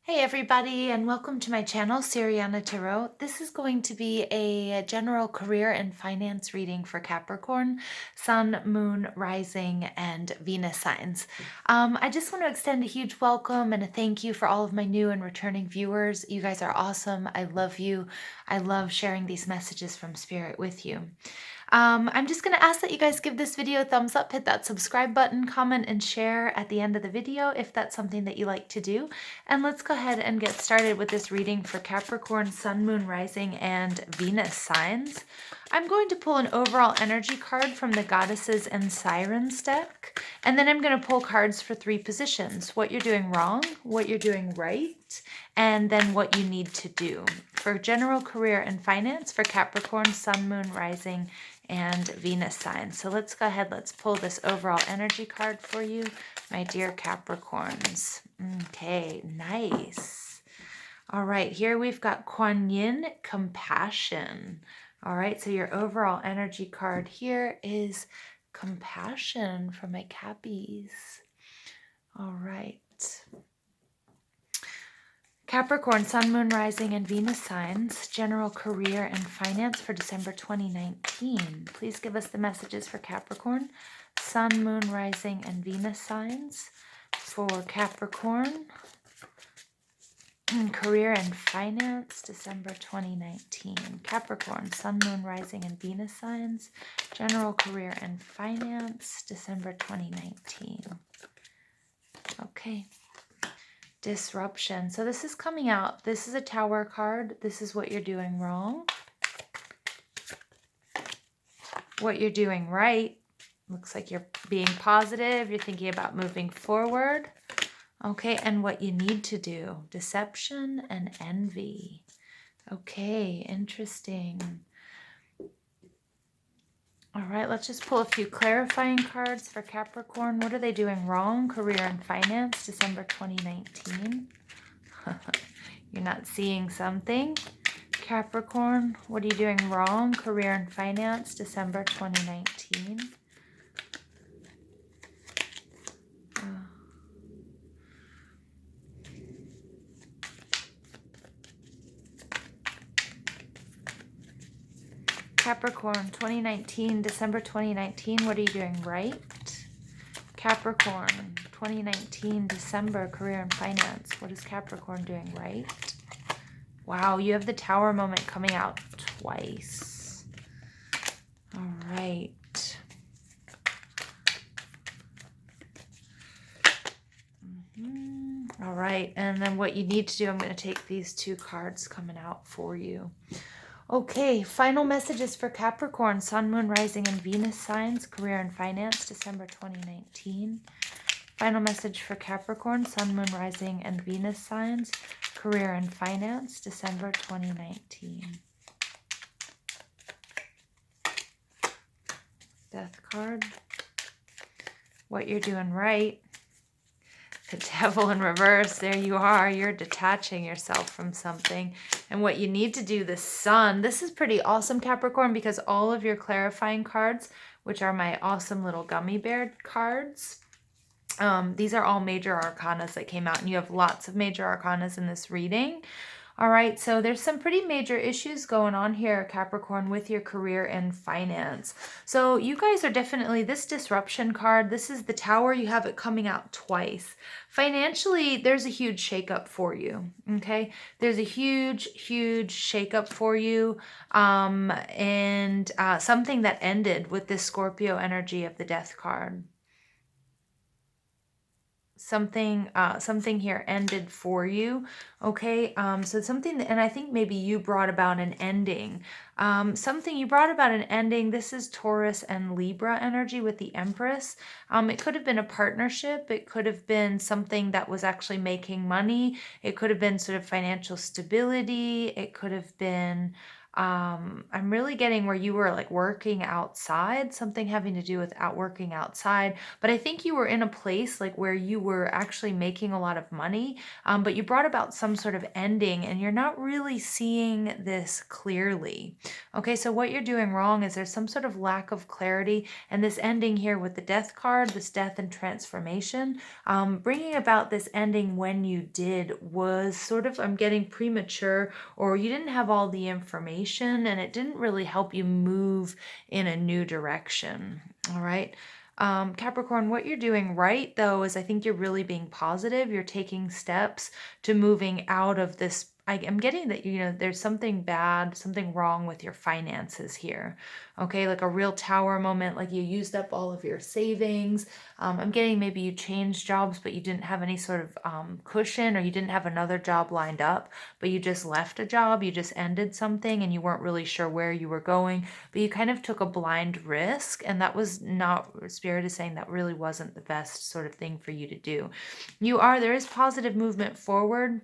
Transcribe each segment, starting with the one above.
Hey everybody, and welcome to my channel, Siriana Tarot. This is going to be a general career and finance reading for Capricorn, Sun, Moon, Rising, and Venus signs. I just want to extend a huge welcome and a thank you for all of my new and returning viewers. You guys are awesome. I love you. I love sharing these messages from Spirit with you. I'm just going to ask that you guys give this video a thumbs up, hit that subscribe button, comment, and share at the end of the video if that's something that you like to do. And let's go ahead and get started with this reading for Capricorn, Sun, Moon, Rising, and Venus signs. I'm going to pull an overall energy card from the Goddesses and Sirens deck, and then I'm going to pull cards for 3 positions: what you're doing wrong, what you're doing right, and then what you need to do. For general career and finance for Capricorn, Sun, Moon, Rising, and Venus signs. So let's go ahead, let's pull this overall energy card for you, my dear Capricorns. Okay, nice. All right, here we've got Kuan Yin, compassion. All right, so your overall energy card here is compassion for my Cappies. All right. Capricorn, Sun, Moon, Rising, and Venus signs, general career and finance for December 2019. Please give us the messages for Capricorn, Sun, Moon, Rising, and Venus signs for Capricorn, career and finance, December 2019. Capricorn, Sun, Moon, Rising, and Venus signs, general career and finance, December 2019. Okay. Disruption. So this is coming out. This is a Tower card. This is what you're doing wrong. What you're doing right. Looks like you're being positive. You're thinking about moving forward. Okay, and what you need to do. Deception and envy. Okay, interesting. All right, let's just pull a few clarifying cards for Capricorn. What are they doing wrong? Career and finance, December 2019. You're not seeing something. Capricorn, what are you doing wrong? Career and finance, December 2019. Capricorn, 2019, December 2019, what are you doing right? Capricorn, 2019, December, career and finance. What is Capricorn doing right? Wow, you have the Tower moment coming out twice. All right. All right, and then what you need to do, I'm going to take these 2 cards coming out for you. Okay, final messages for Capricorn, Sun, Moon, Rising, and Venus signs, career and finance, December 2019. Final message for Capricorn, Sun, Moon, Rising, and Venus signs, career and finance, December 2019. Death card. What you're doing right. The Devil in reverse. There you are. You're detaching yourself from something. And what you need to do, the Sun. This is pretty awesome, Capricorn, because all of your clarifying cards, which are my awesome little gummy bear cards, these are all major arcanas that came out, and you have lots of major arcanas in this reading. All right, so there's some pretty major issues going on here, Capricorn, with your career and finance. So you guys are definitely, this disruption card, this is the Tower, you have it coming out twice. Financially, there's a huge shakeup for you, okay? There's a huge, huge shakeup for you, and something that ended with this Scorpio energy of the Death card. Something here ended for you. Okay, so something, and I think maybe you brought about an ending. Something you brought about an ending. This is Taurus and Libra energy with the Empress. It could have been a partnership. It could have been something that was actually making money. It could have been sort of financial stability. It could have been I'm really getting where you were like working outside, something having to do with out working outside. But I think you were in a place like where you were actually making a lot of money, but you brought about some sort of ending and you're not really seeing this clearly. Okay, so what you're doing wrong is there's some sort of lack of clarity, and this ending here with the death card, this death and transformation, bringing about this ending when you did was sort of, I'm getting premature, or you didn't have all the information and it didn't really help you move in a new direction. All right. Capricorn, what you're doing right though is I think you're really being positive. You're taking steps to moving out of this. I'm getting that, there's something bad, something wrong with your finances here. Okay, like a real tower moment, like you used up all of your savings. I'm getting maybe you changed jobs, but you didn't have any sort of cushion, or you didn't have another job lined up, but you just left a job, you just ended something, and you weren't really sure where you were going, but you kind of took a blind risk, and that was not, Spirit is saying that really wasn't the best sort of thing for you to do. There is positive movement forward.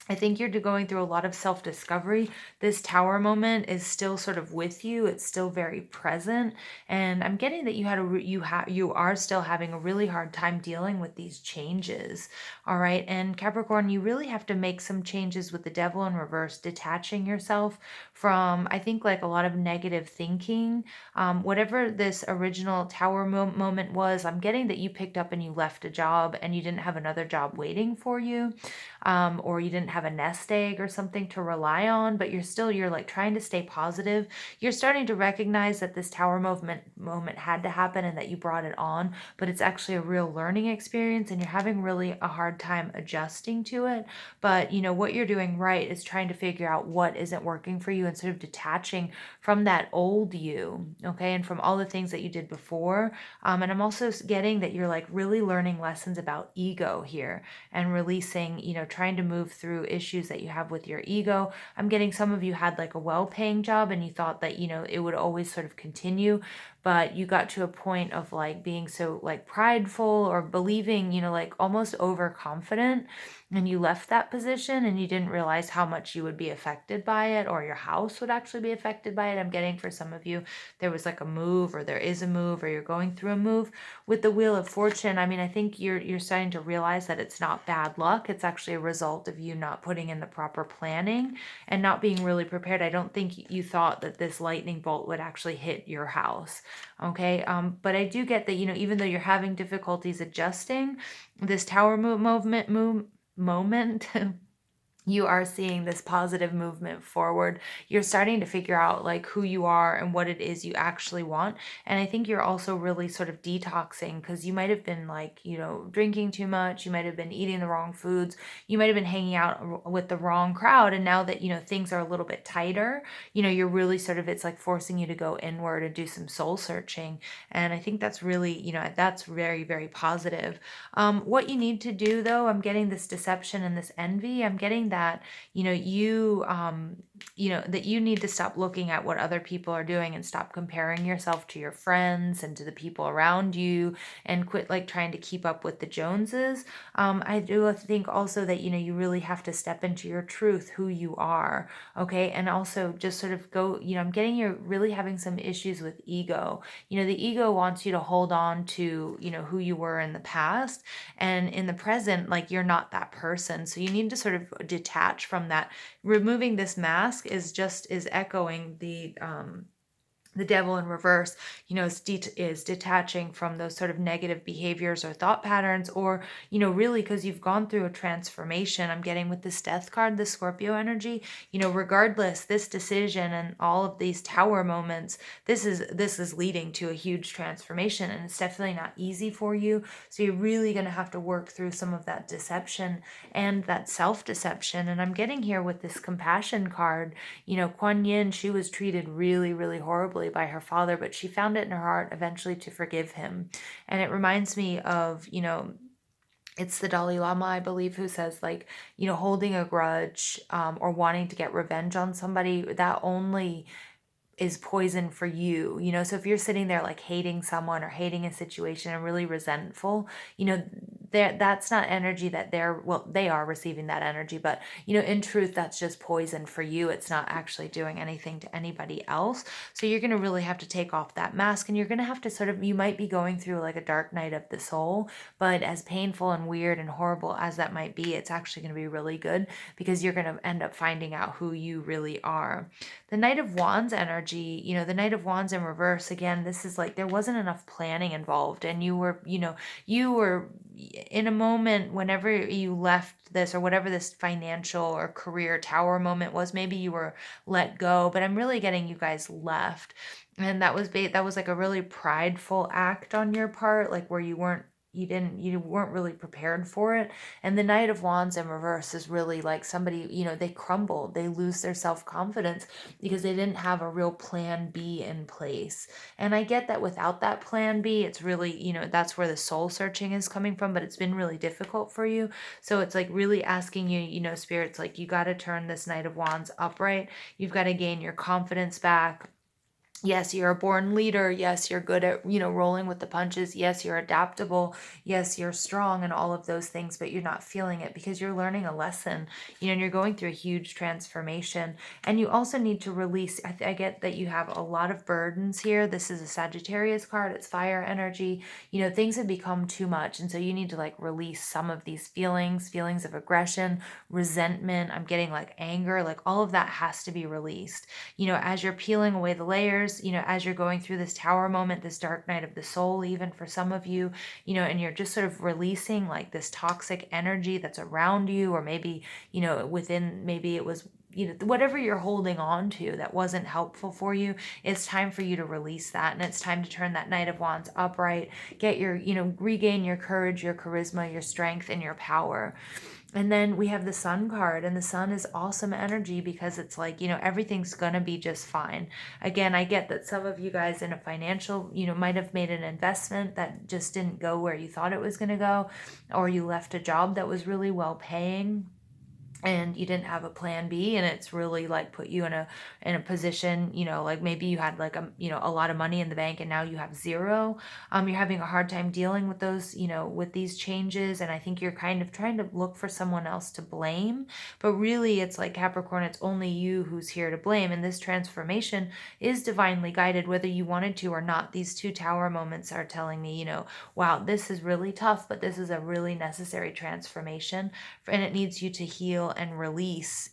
I think you're going through a lot of self-discovery. This tower moment is still sort of with you. It's still very present, and I'm getting that you are still having a really hard time dealing with these changes. All right, and Capricorn, you really have to make some changes with the Devil in reverse, detaching yourself from, I think, like a lot of negative thinking. Whatever this original tower moment was, I'm getting that you picked up and you left a job and you didn't have another job waiting for you, or you didn't have a nest egg or something to rely on, but you're like trying to stay positive. You're starting to recognize that this tower moment had to happen and that you brought it on, but it's actually a real learning experience and you're having really a hard time adjusting to it. But what you're doing right is trying to figure out what isn't working for you and sort of detaching from that old you, okay, and from all the things that you did before. And I'm also getting that you're like really learning lessons about ego here and releasing, trying to move through issues that you have with your ego. I'm getting some of you had like a well-paying job and you thought that, it would always sort of continue, but you got to a point of like being so like prideful or believing, like almost overconfident, and you left that position and you didn't realize how much you would be affected by it, or your house would actually be affected by it. I'm getting for some of you, there was like a move, or there is a move, or you're going through a move. With the Wheel of Fortune, I mean, I think you're starting to realize that it's not bad luck. It's actually a result of you not putting in the proper planning and not being really prepared. I don't think you thought that this lightning bolt would actually hit your house. Okay. But I do get that, even though you're having difficulties adjusting, this tower moment you are seeing this positive movement forward. You're starting to figure out like who you are and what it is you actually want. And I think you're also really sort of detoxing, because you might have been like, drinking too much. You might have been eating the wrong foods. You might have been hanging out with the wrong crowd. And now that, things are a little bit tighter, you're really sort of, it's like forcing you to go inward and do some soul searching. And I think that's really, that's very, very positive. What you need to do though, I'm getting this deception and this envy. I'm getting that, that you need to stop looking at what other people are doing and stop comparing yourself to your friends and to the people around you, and quit like trying to keep up with the Joneses. I do think also that, you really have to step into your truth, who you are. Okay. And also just sort of go, I'm getting you're really having some issues with ego. The ego wants you to hold on to, who you were in the past, and in the present, like you're not that person. So you need to sort of detach from that. Removing this mask is echoing the Devil in reverse, is detaching from those sort of negative behaviors or thought patterns, or, really because you've gone through a transformation. I'm getting with this Death card, the Scorpio energy, regardless, this decision and all of these tower moments, this is leading to a huge transformation, and it's definitely not easy for you. So you're really going to have to work through some of that deception and that self-deception. And I'm getting here with this Compassion card, Kuan Yin, she was treated really, really horribly by her father, but she found it in her heart eventually to forgive him. And it reminds me of, it's the Dalai Lama, I believe, who says like, holding a grudge, or wanting to get revenge on somebody, that only is poison for you. So if you're sitting there like hating someone or hating a situation and really resentful, that's not energy that well, they are receiving that energy, but in truth, that's just poison for you. It's not actually doing anything to anybody else. So you're going to really have to take off that mask, and you're going to have to sort of, you might be going through like a dark night of the soul, but as painful and weird and horrible as that might be, it's actually going to be really good, because you're going to end up finding out who you really are. The Knight of Wands energy, the Knight of Wands in reverse, again, this is like there wasn't enough planning involved, and you were in a moment whenever you left this, or whatever this financial or career tower moment was, maybe you were let go, but I'm really getting you guys left. And that was like a really prideful act on your part, like where you weren't really prepared for it. And the Knight of Wands in reverse is really like somebody, they crumble, they lose their self-confidence because they didn't have a real plan B in place. And I get that without that plan B, it's really, that's where the soul searching is coming from, but it's been really difficult for you. So it's like really asking you, Spirit's like, you got to turn this Knight of Wands upright. You've got to gain your confidence back. Yes, you're a born leader. Yes, you're good at, rolling with the punches. Yes, you're adaptable. Yes, you're strong and all of those things, but you're not feeling it because you're learning a lesson, and you're going through a huge transformation. And you also need to release. I get that you have a lot of burdens here. This is a Sagittarius card. It's fire energy. Things have become too much. And so you need to like release some of these feelings of aggression, resentment. I'm getting like anger, like all of that has to be released. As you're peeling away the layers, as you're going through this tower moment, this dark night of the soul, even for some of you, and you're just sort of releasing like this toxic energy that's around you, or maybe, within, maybe it was, whatever you're holding on to that wasn't helpful for you, it's time for you to release that. And it's time to turn that Knight of Wands upright, get your, regain your courage, your charisma, your strength, and your power. And then we have the Sun card, and the Sun is awesome energy because it's like, everything's going to be just fine. Again, I get that some of you guys in a financial, might have made an investment that just didn't go where you thought it was going to go, or you left a job that was really well paying and you didn't have a plan B, and it's really like put you in a position, like maybe you had like a lot of money in the bank and now you have zero. You're having a hard time dealing with those, with these changes, and I think you're kind of trying to look for someone else to blame, but really it's like Capricorn, it's only you who's here to blame, and this transformation is divinely guided whether you wanted to or not. These two tower moments are telling me, wow, this is really tough, but this is a really necessary transformation, and it needs you to heal and release.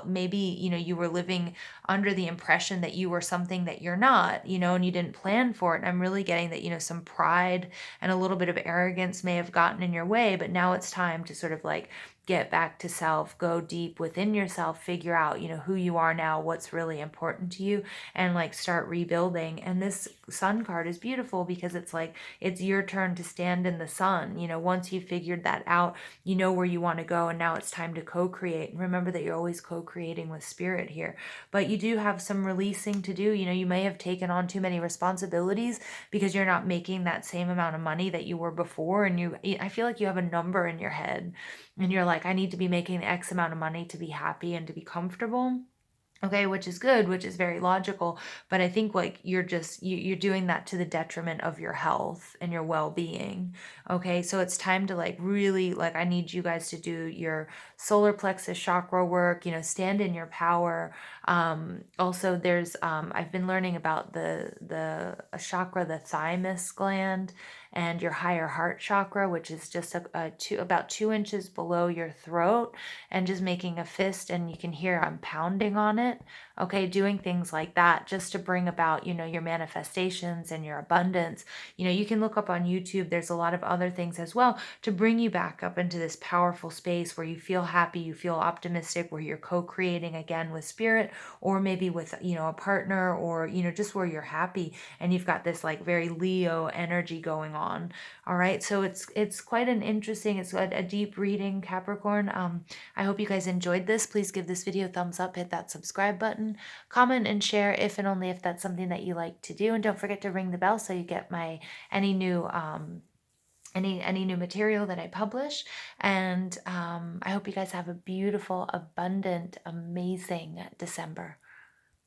Maybe you were living under the impression that you were something that you're not, and you didn't plan for it. And I'm really getting that some pride and a little bit of arrogance may have gotten in your way, but now it's time to sort of like get back to self, go deep within yourself, figure out, who you are now, what's really important to you, and like start rebuilding. And this Sun card is beautiful because it's like, it's your turn to stand in the sun. Once you figured that out, you know where you want to go, and now it's time to co-create. And remember that you're always co-creating with spirit here, but you do have some releasing to do. You may have taken on too many responsibilities because you're not making that same amount of money that you were before, and I feel like you have a number in your head and you're like, I need to be making X amount of money to be happy and to be comfortable. Okay, which is good, which is very logical, but I think like you're doing that to the detriment of your health and your well-being. Okay, so it's time to like really, like, I need you guys to do your solar plexus chakra work, stand in your power. Also there's I've been learning about the chakra, the thymus gland, and your higher heart chakra, which is just about 2 inches below your throat, and just making a fist, and you can hear I'm pounding on it. Okay, doing things like that just to bring about, your manifestations and your abundance. You can look up on YouTube. There's a lot of other things as well to bring you back up into this powerful space where you feel happy, you feel optimistic, where you're co-creating again with spirit, or maybe with, a partner, or, just where you're happy and you've got this like very Leo energy going on. All right, so it's quite an interesting, it's a deep reading, Capricorn. I hope you guys enjoyed this. Please give this video a thumbs up, hit that subscribe button, comment and share if and only if that's something that you like to do, and don't forget to ring the bell so you get my any new material that I publish. And I hope you guys have a beautiful, abundant, amazing December.